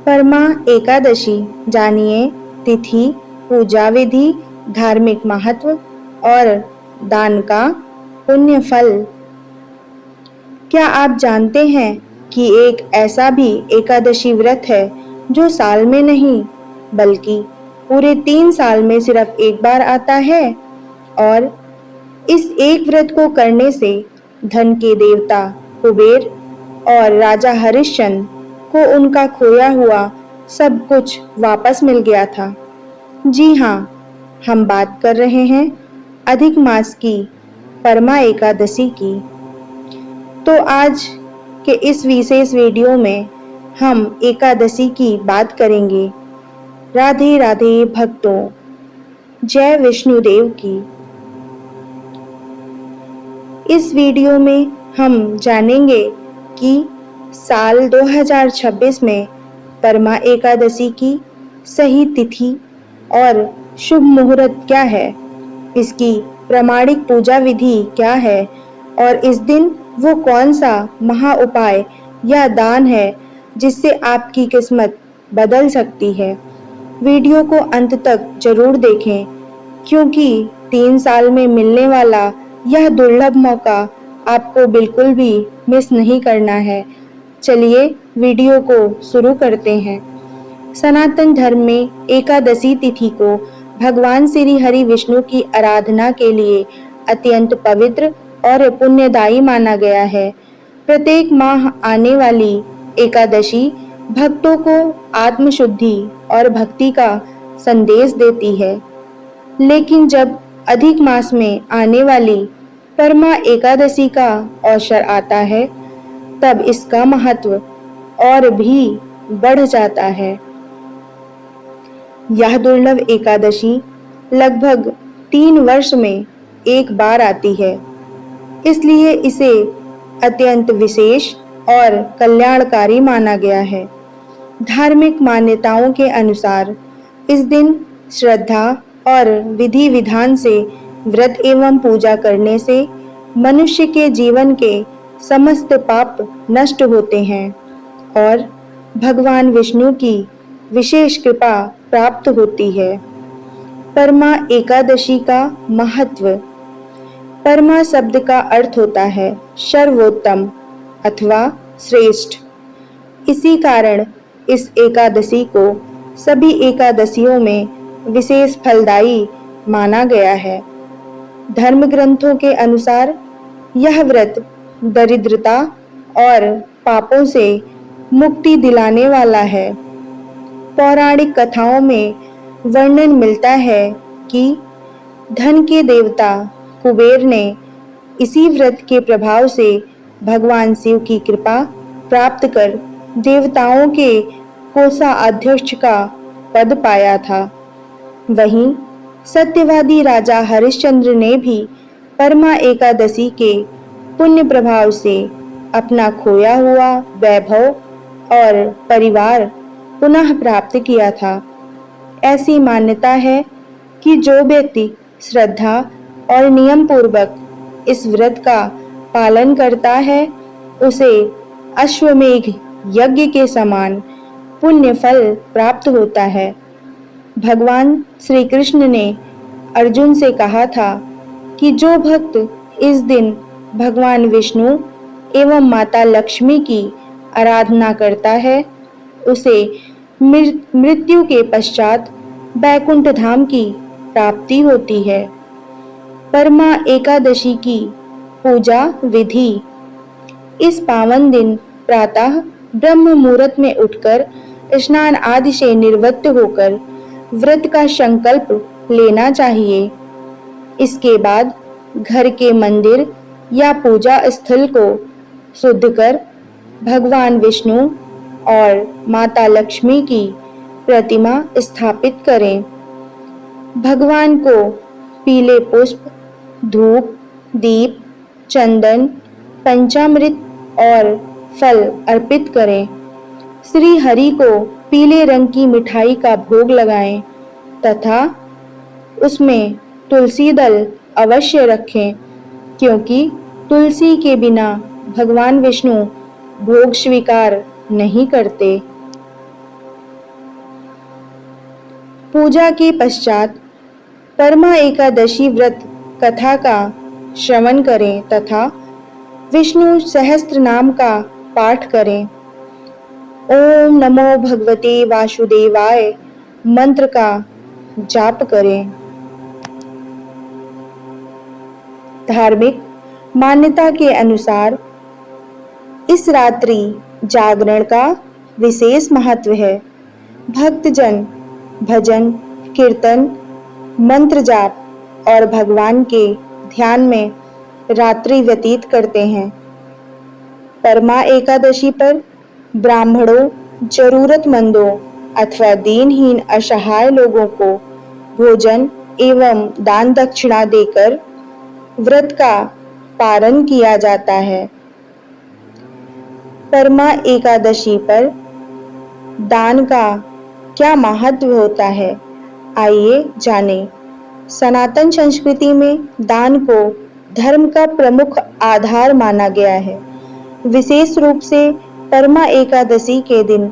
परमा एकादशी जानिए तिथि, पूजा विधि, धार्मिक महत्व और दान का पुण्य फल। क्या आप जानते हैं कि एक ऐसा भी एकादशी व्रत है जो साल में नहीं बल्कि पूरे 3 साल में सिर्फ एक बार आता है। और इस एक व्रत को करने से धन के देवता कुबेर और राजा हरिश्चंद्र को उनका खोया हुआ सब कुछ वापस मिल गया था। जी हाँ, हम बात कर रहे हैं अधिक मास की परमा एकादशी की। तो आज के इस विशेष वीडियो में हम एकादशी की बात करेंगे। राधे राधे भक्तों, जय विष्णुदेव की। इस वीडियो में हम जानेंगे कि साल 2026 में परमा एकादशी की सही तिथि और शुभ मुहूर्त क्या है, इसकी प्रामाणिक पूजा विधि क्या है और इस दिन वो कौन सा महा उपाय या दान है जिससे आपकी किस्मत बदल सकती है। वीडियो को अंत तक जरूर देखें क्योंकि 3 साल में मिलने वाला यह दुर्लभ मौका आपको बिल्कुल भी मिस नहीं करना है। चलिए वीडियो को शुरू करते हैं। सनातन धर्म में एकादशी तिथि को भगवान श्री हरि विष्णु की आराधना के लिए अत्यंत पवित्र और पुण्यदायी माना गया है। प्रत्येक माह आने वाली एकादशी भक्तों को आत्मशुद्धि और भक्ति का संदेश देती है, लेकिन जब अधिक मास में आने वाली परमा एकादशी का अवसर आता है तब इसका महत्व और भी बढ़ जाता है। यह दुर्लभ एकादशी लगभग 3 वर्ष में एक बार आती है, इसलिए इसे अत्यंत विशेष और कल्याणकारी माना गया है। धार्मिक मान्यताओं के अनुसार इस दिन श्रद्धा और विधि विधान से व्रत एवं पूजा करने से मनुष्य के जीवन के समस्त पाप नष्ट होते हैं और भगवान विष्णु की विशेष कृपा प्राप्त होती है। परमा एकादशी का महत्व। परमा शब्द का अर्थ होता है सर्वोत्तम अथवा श्रेष्ठ। इसी कारण इस एकादशी को सभी एकादशियों में विशेष फलदायी माना गया है। धर्म ग्रंथों के अनुसार यह व्रत दरिद्रता और पापों से मुक्ति दिलाने वाला है। पौराणिक कथाओं में वर्णन मिलता है कि धन के देवता कुबेर ने इसी व्रत के प्रभाव से भगवान शिव की कृपा प्राप्त कर देवताओं के कोषाध्यक्ष का पद पाया था। वहीं सत्यवादी राजा हरिश्चंद्र ने भी परमा एकादशी के पुण्य प्रभाव से अपना खोया हुआ वैभव और परिवार पुनः प्राप्त किया था। ऐसी मान्यता है कि जो व्यक्ति श्रद्धा और नियम पूर्वक इस व्रत का पालन करता है उसे अश्वमेघ यज्ञ के समान पुण्य फल प्राप्त होता है। भगवान श्री कृष्ण ने अर्जुन से कहा था कि जो भक्त इस दिन भगवान विष्णु एवं माता लक्ष्मी की आराधना करता है उसे मृत्यु के पश्चात बैकुंठ धाम की प्राप्ति होती है। परमा एकादशी की पूजा विधि। इस पावन दिन प्रातः ब्रह्म मुहूर्त में उठकर स्नान आदि से निवृत्त होकर व्रत का संकल्प लेना चाहिए। इसके बाद घर के मंदिर या पूजा स्थल को शुद्ध कर भगवान विष्णु और माता लक्ष्मी की प्रतिमा स्थापित करें। भगवान को पीले पुष्प, धूप, दीप, चंदन, पंचामृत और फल अर्पित करें। श्री हरि को पीले रंग की मिठाई का भोग लगाएं तथा उसमें तुलसी दल अवश्य रखें, क्योंकि तुलसी के बिना भगवान विष्णु भोग स्वीकार नहीं करते। पूजा के पश्चात परमा एकादशी व्रत कथा का श्रवण करें तथा विष्णु सहस्त्र नाम का पाठ करें। ओम नमो भगवते वासुदेवाय मंत्र का जाप करें। धार्मिक मान्यता के अनुसार इस रात्रि जागरण का विशेष महत्व है। भक्तजन भजन, कीर्तन, मंत्र जाप और भगवान के ध्यान में रात्रि व्यतीत करते हैं। परमा एकादशी पर ब्राह्मणों, जरूरतमंदों अथवा दीनहीन असहाय लोगों को भोजन एवं दान दक्षिणा देकर व्रत का पारण किया जाता है। परमा एकादशी पर दान का क्या महत्व होता है, आइए जानें। सनातन संस्कृति में दान को धर्म का प्रमुख आधार माना गया है। विशेष रूप से परमा एकादशी के दिन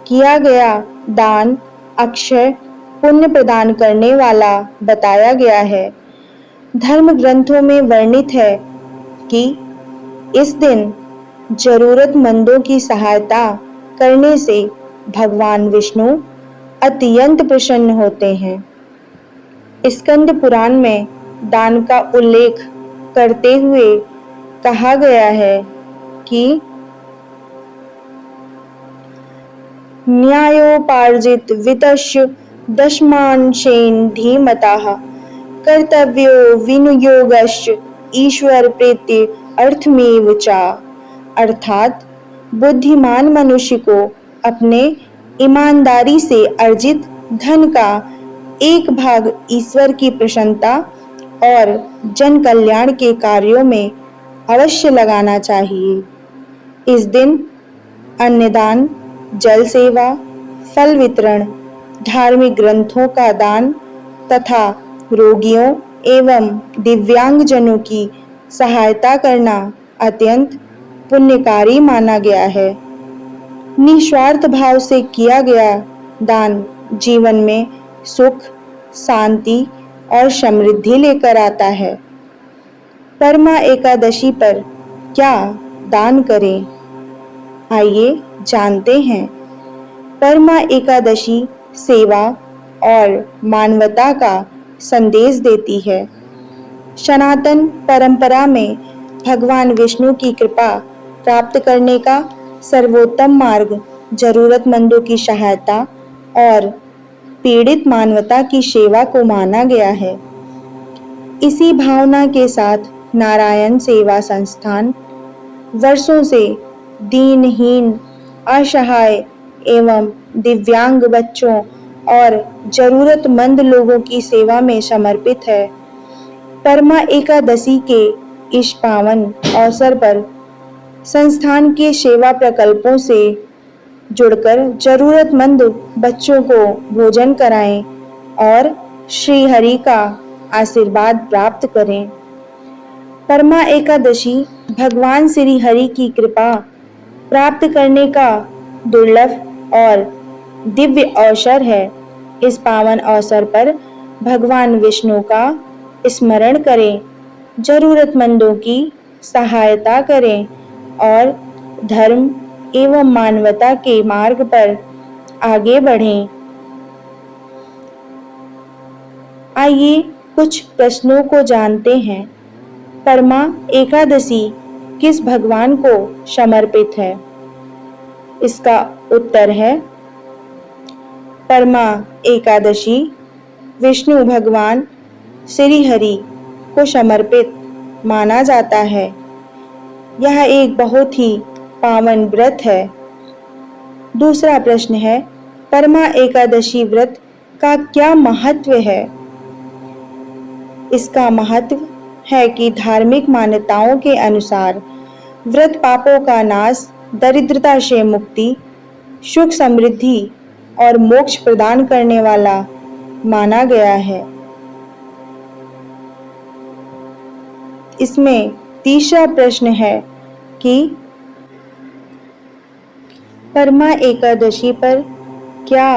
किया गया दान अक्षय पुण्य प्रदान करने वाला बताया गया है। धर्म ग्रंथों में वर्णित है कि इस दिन जरूरतमंदों की सहायता करने से भगवान विष्णु अत्यंत प्रसन्न होते हैं। स्कंद पुराण में दान का उल्लेख करते हुए कहा गया है कि न्यायोपार्जित वित्तस्य दशमांशेन धीमताः कर्तव्यो विनियोगश्च ईश्वर प्रीति अर्थमेव च। अर्थात बुद्धिमान मनुष्य को अपने ईमानदारी से अर्जित धन का एक भाग ईश्वर की प्रसन्नता और जन कल्याण के कार्यों में अवश्य लगाना चाहिए। इस दिन अन्नदान, जल सेवा, फल वितरण, धार्मिक ग्रंथों का दान तथा रोगियों एवं दिव्यांगजनों की सहायता करना अत्यंत पुण्यकारी माना गया है। निस्वार्थ भाव से किया गया दान जीवन में सुख, शांति और समृद्धि लेकर आता है। परमा एकादशी पर क्या दान करें, आइए जानते हैं। परमा एकादशी सेवा और मानवता का संदेश देती है। सनातन परंपरा में भगवान विष्णु की कृपा प्राप्त करने का सर्वोत्तम मार्ग जरूरतमंदों की सहायता और पीड़ित मानवता की सेवा को माना गया है। इसी भावना के साथ नारायण सेवा संस्थान वर्षों से दीनहीन, असहाय एवं दिव्यांग बच्चों और जरूरतमंद लोगों की सेवा में समर्पित है। परमा एकादशी के इस पावन अवसर पर संस्थान के सेवा प्रकल्पों से जुड़कर जरूरतमंद बच्चों को भोजन कराएं और श्री हरि का आशीर्वाद प्राप्त करें। परमा एकादशी भगवान श्री हरि की कृपा प्राप्त करने का दुर्लभ और दिव्य अवसर है। इस पावन अवसर पर भगवान विष्णु का स्मरण करें, जरूरतमंदों की सहायता करें और धर्म एवं मानवता के मार्ग पर आगे बढ़ें। आइए कुछ प्रश्नों को जानते हैं। परमा एकादशी किस भगवान को समर्पित है? इसका उत्तर है परमा एकादशी विष्णु भगवान श्री हरि को समर्पित माना जाता है। यह एक बहुत ही पावन व्रत है। दूसरा प्रश्न है, परमा एकादशी व्रत का क्या महत्व है? इसका महत्व है कि धार्मिक मान्यताओं के अनुसार व्रत पापों का नाश, दरिद्रता से मुक्ति, सुख समृद्धि और मोक्ष प्रदान करने वाला माना गया है। इसमें तीसरा प्रश्न है कि परमा एकादशी पर क्या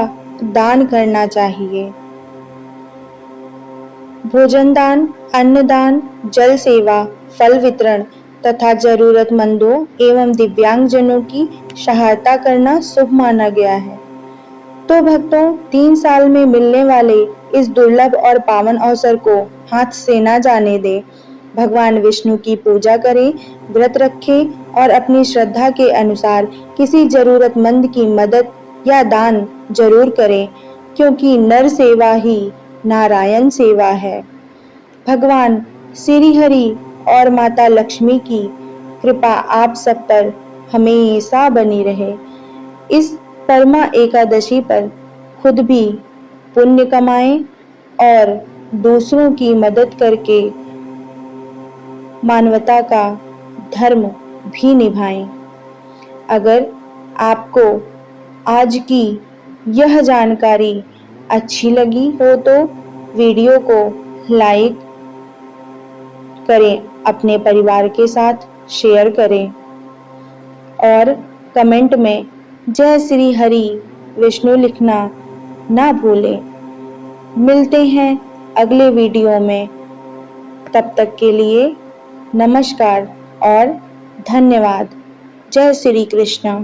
दान करना चाहिए? भोजन दान, अन्नदान, जल सेवा, फल वितरण तथा जरूरतमंदों एवं दिव्यांगजनों की सहायता करना शुभ माना गया है। तो भक्तों, 3 साल में मिलने वाले इस दुर्लभ और पावन अवसर को हाथ से ना जाने दें। भगवान विष्णु की पूजा करें, व्रत रखें और अपनी श्रद्धा के अनुसार किसी जरूरतमंद की मदद या दान जरूर करें, क्योंकि नर सेवा ही नारायण सेवा है। भगवान श्री हरि और माता लक्ष्मी की कृपा आप सब पर हमेशा बनी रहे। इस परमा एकादशी पर खुद भी पुण्य कमाएं और दूसरों की मदद करके मानवता का धर्म भी निभाएं। अगर आपको आज की यह जानकारी अच्छी लगी हो तो वीडियो को लाइक करें, अपने परिवार के साथ शेयर करें और कमेंट में जय श्री हरि विष्णु लिखना ना भूलें। मिलते हैं अगले वीडियो में। तब तक के लिए नमस्कार और धन्यवाद। जय श्री कृष्ण।